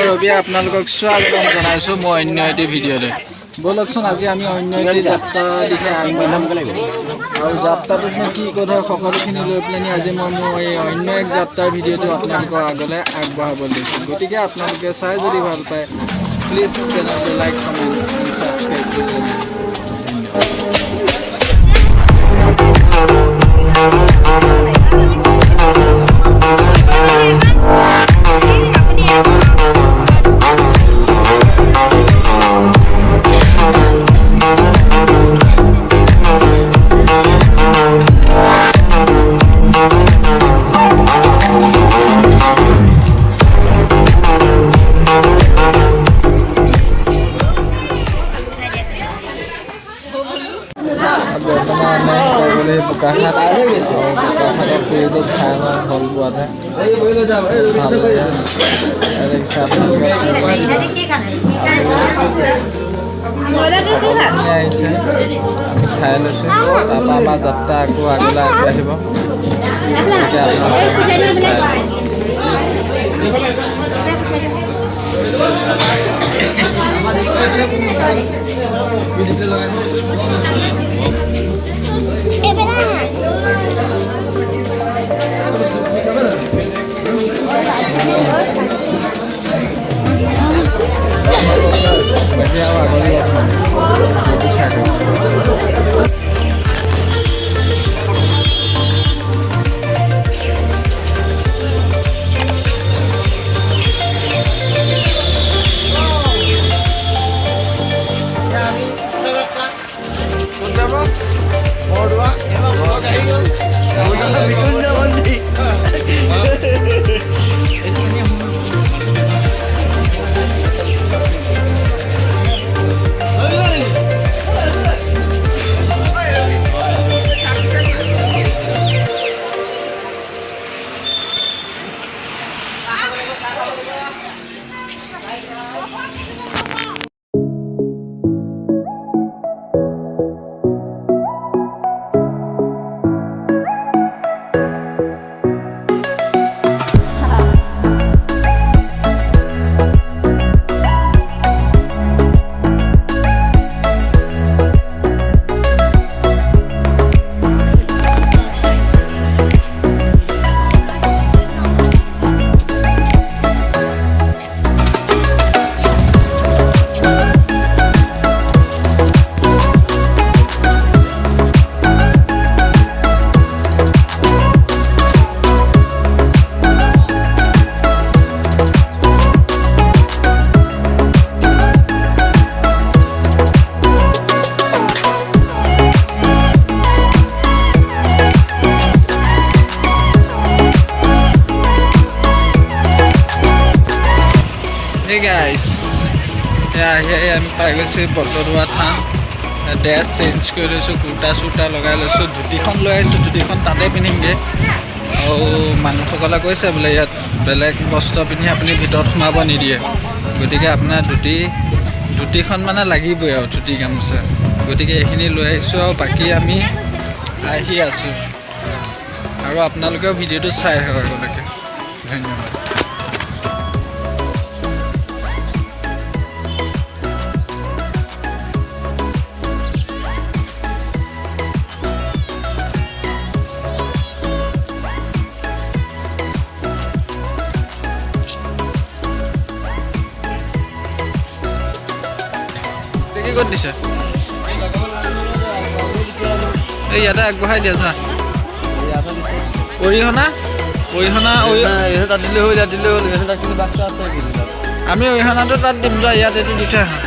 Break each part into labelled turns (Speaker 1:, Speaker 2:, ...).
Speaker 1: ৰবি আপোনালোকক স্বাগতম জনাইছোঁ মই অন্য এটি ভিডিঅ'তে। ব'লকচোন আজি আমি অন্য এটি যাত্ৰা দিশে আগবাঢ়িব লাগিব আৰু যাত্ৰাটোত মই কি কথা সকলোখিনি লৈ পেলাই আজি মই মোৰ এই অন্য এক যাত্ৰাৰ ভিডিঅ'টো আপোনালোকৰ আগলৈ আগবঢ়াব লৈছোঁ। গতিকে আপোনালোকে চাই যদি ভাল পায় প্লিজ চেনেলটো লাইক কমেণ্ট এণ্ড ছাবস্ক্ৰাইব কৰি Bikashchetry period खाना भोल बुआ था खाई লৈছো তাৰপৰা আমাৰ যাত্ৰা আকৌ আগলৈ আগবাঢ়িব। Hey guys, here I'm going bordua than dress change কৰি লৈছো কুৰ্তা সুটা লগাই লৈছো জুতিখন লৈ আইছো জুতিখন তাতে পিন্ধিমগে আৰু মানুহসকলে কৈছে বোলে ইয়াত বেলেগ বস্ত্ৰ পিন্ধি আপুনি ভিতৰত সোমাব নিদিয়ে গতিকে আপোনাৰ জুতিখন মানে লাগিবই আৰু জুতি গামোচা গতিকে এইখিনি লৈ আইছো আৰু বাকি আমি আহি আছো আৰু আপোনালোকেও ভিডিঅ'টো চাই থাকক ধন্যবাদ। কি কৰি দিছে এই ইয়াতে আগবঢ়াই দিয়া না অৰিহণা তাত দিলে হৈ আমি অৰিহণাটো তাত দিম যা ইয়াত এইটো দি থৈ আহা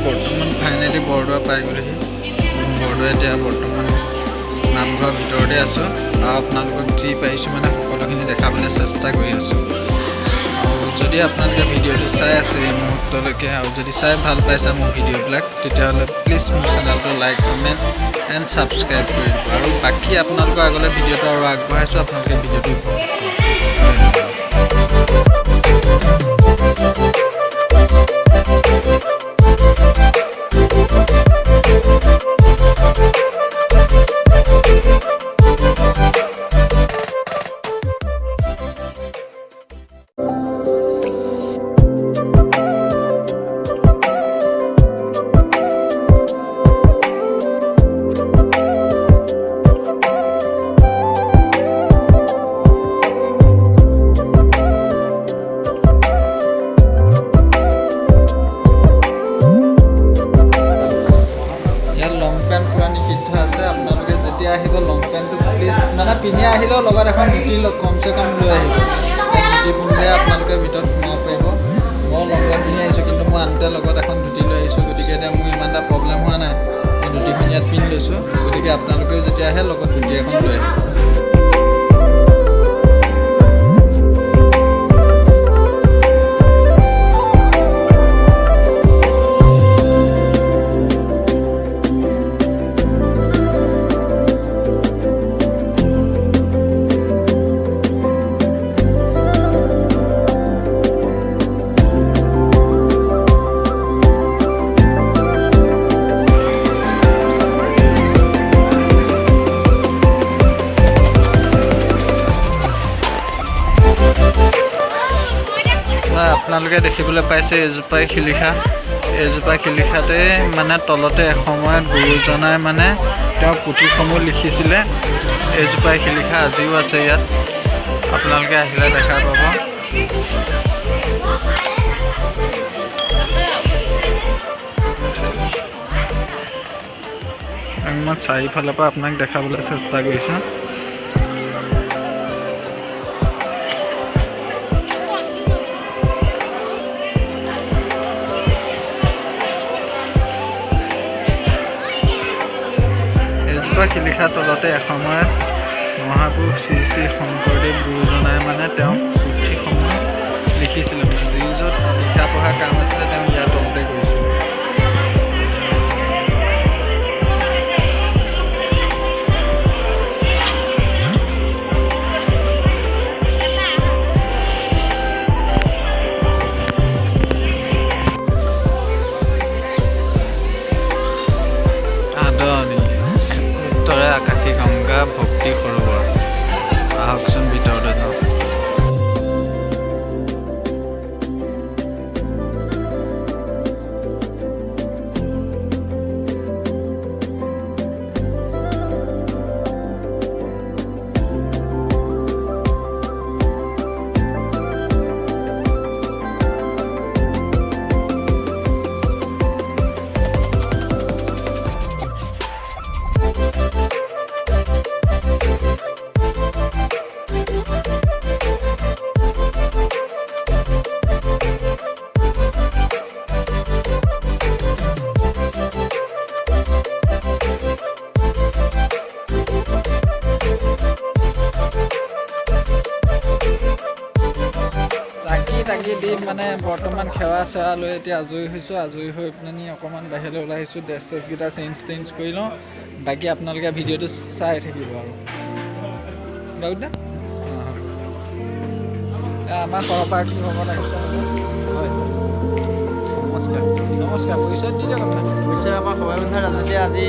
Speaker 1: বৰ্তমান ফাইনেলি বৰদোৱা পাই গ'লেহি বৰদোৱা এতিয়া বৰ্তমান নামঘৰৰ ভিতৰতে আছোঁ আৰু আপোনালোকক যি পাৰিছোঁ মানে সকলোখিনি দেখাবলৈ চেষ্টা কৰি আছোঁ আৰু যদি আপোনালোকে ভিডিঅ'টো চাই আছে এই মুহূৰ্তলৈকে আৰু যদি চাই ভাল পাইছে মোৰ ভিডিঅ'বিলাক তেতিয়াহ'লে প্লিজ মোৰ চেনেলটো লাইক কমেণ্ট এণ্ড ছাবস্ক্ৰাইব কৰি দিব আৰু বাকী আপোনালোকৰ আগলৈ ভিডিঅ'টো আৰু আগবঢ়াইছোঁ আপোনালোকে ভিডিঅ'টো লং পেণ্টটো প্লিজ মানে পিন্ধি আহিলেও লগত এখন ধুতি কমচে কম লৈ আহিব ধুতি পিন্ধিলে আপোনালোকে ভিতৰত সোমাব পাৰিব মই লং পেণ্ট পিন্ধি আহিছোঁ কিন্তু মই আনতে লগত এখন ধুতি লৈ আহিছোঁ গতিকে এতিয়া মোৰ ইমান এটা প্ৰব্লেম হোৱা নাই মই ধুতিখন ইয়াত পিন্ধি লৈছোঁ গতিকে আপোনালোকেও যেতিয়া আহে লগত ধুতি এখন লৈ আহিব আপোনালোকে দেখিবলৈ পাইছে এজোপা শিলিখাতে মানে তলতে এসময়ত গুৰুজনাই মানে তেওঁ পুথিসমূহ লিখিছিলে এজোপা শিলিখা আজিও আছে ইয়াত আপোনালোকে আহিলে দেখা পাব মই চাৰিওফালৰ পৰা আপোনাক দেখাবলৈ চেষ্টা কৰিছোঁ শিলিখা তলতে এসময়ত মহাপুৰুষ শ্ৰী শ্ৰী শংকৰদেৱ গুৰুজনাই মানে তেওঁ পুথিসমূহ লিখিছিলে যি য'ত লিখা পঢ়া কাম আছিলে তেওঁ ইয়াৰ তলতে কৰিছিলে আকাশী গংগা ভক্তি সৰোবৰ আহকচোন ভিতৰতে যাওঁ তাকি দি মানে বৰ্তমান সেৱা চেৱা লৈ এতিয়া আজৰি হৈছোঁ আজৰি হৈ পিনি অকণমান বাহিৰলৈ ওলাই আহিছোঁ ড্ৰেছ চেছকেইটা চেঞ্জ কৰি লওঁ বাকী আপোনালোকে ভিডিঅ'টো চাই থাকিব আৰু বাবুদা আমাৰ সহপাঠী হ'ব লাগিছে হয় নমস্কাৰ পৰিচয় দি দিয়ক আপোনাৰ পৰিচয় আমাৰ সভাবন্ধা ৰাজতে আজি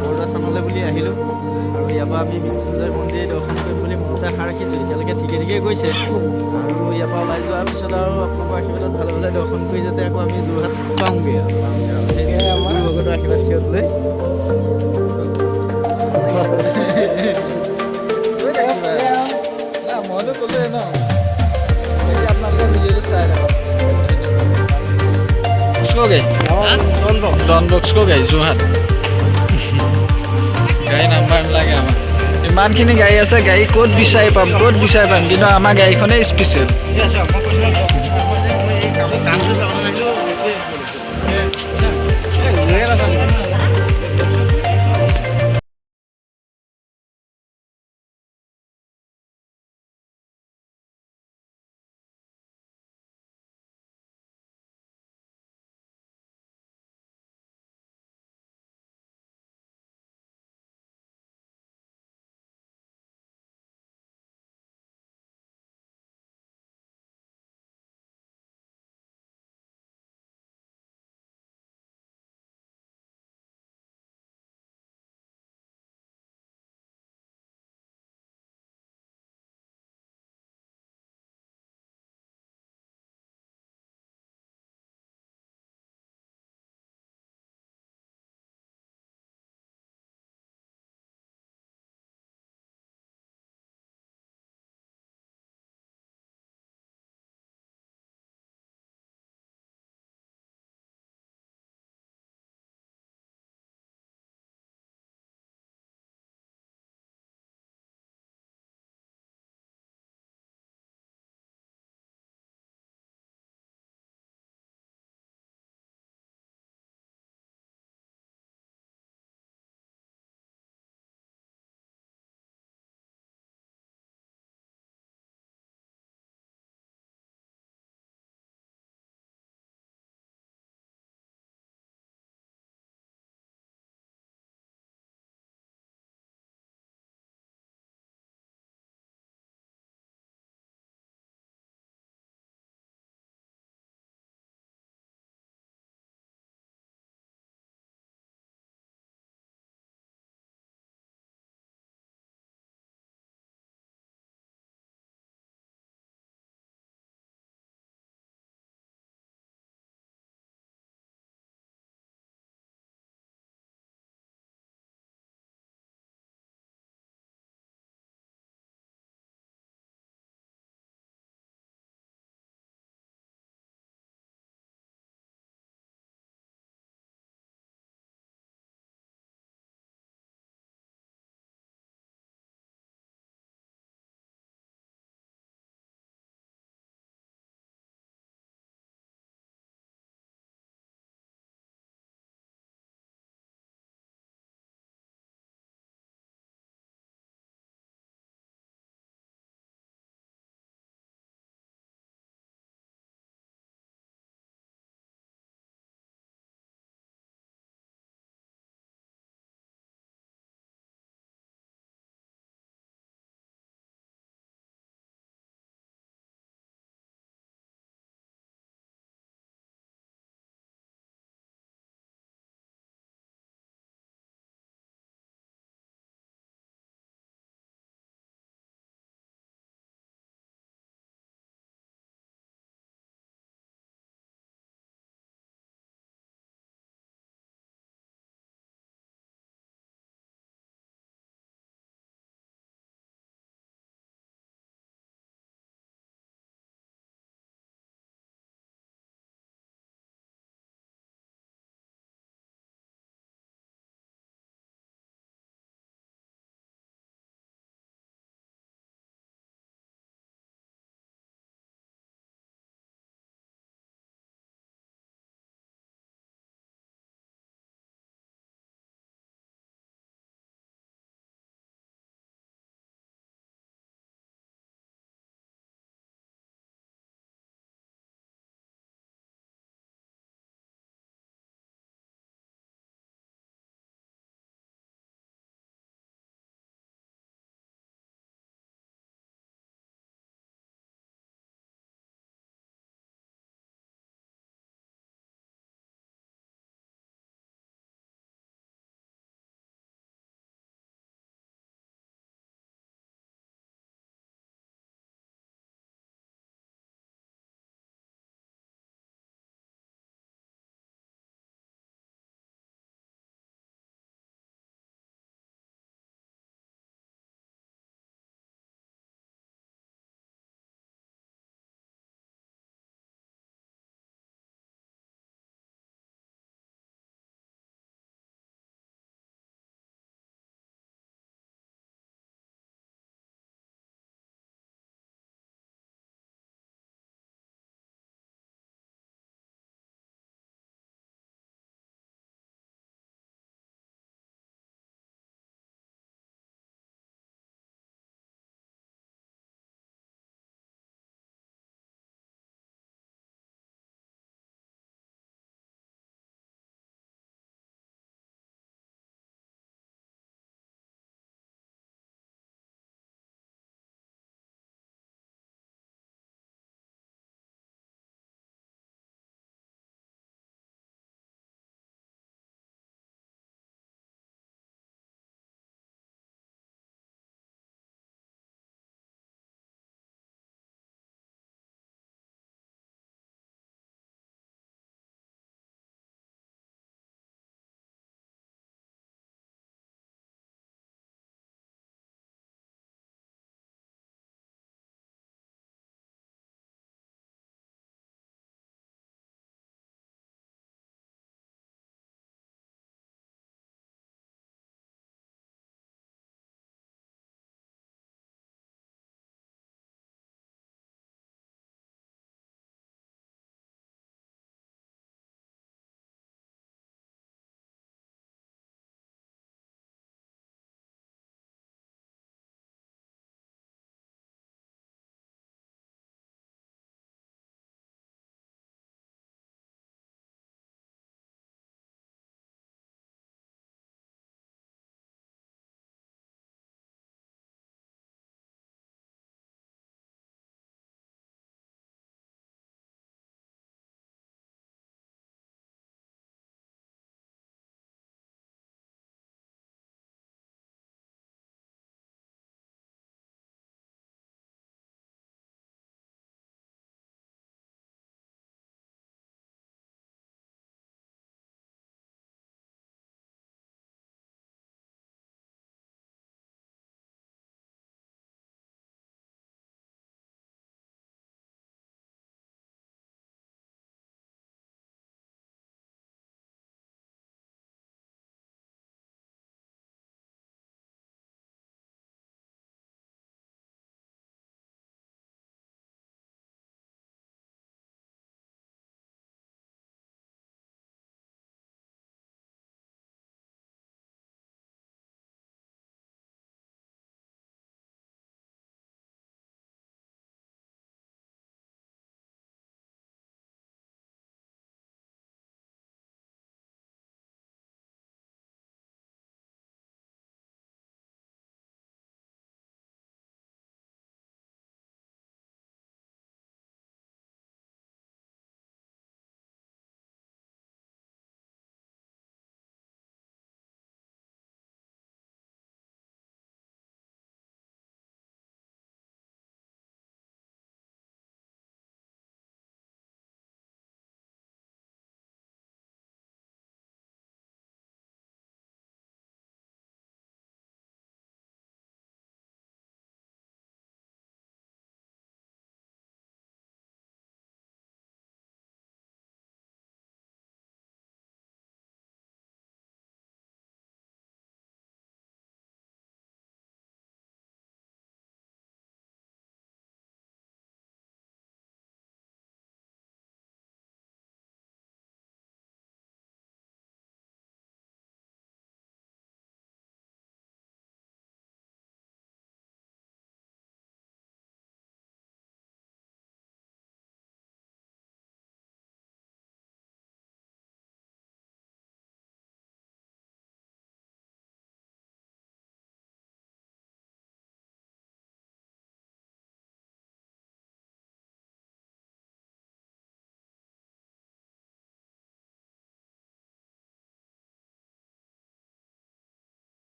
Speaker 1: বৰদোৱা থানলৈ বুলি আহিলোঁ আৰু ইয়াৰ পৰা আমি মৃত্যুঞ্জয় মন্দিৰ দৰ্শন কৰিম বুলি মনতে আশা ৰাখিছোঁ এতিয়ালৈকে ঠিকে গৈছে আৰু ইয়াৰ পৰা ওলাই যোৱাৰ পিছত আৰু আপোনালোকৰ আশীৰ্বাদত ভালে ভালে দৰ্শন কৰি যাতে আকৌ আমি যোৰহাট পাওঁগৈ আৰু সেয়াই আমাৰ ভগতৰ আশীৰ্বাদ সিহঁত লৈ মইতো ক'লোৱে ন আপোনালোকে ভিডিঅ'টো চাই থাকক গৈ ডন বক্স গৈ যোৰহাট গাড়ী নাম্বাৰ নালাগে আমাক ইমানখিনি গাড়ী আছে গাড়ী ক'ত বিচাৰি পাম কিন্তু আমাৰ গাড়ীখনেই স্পেচিয়েল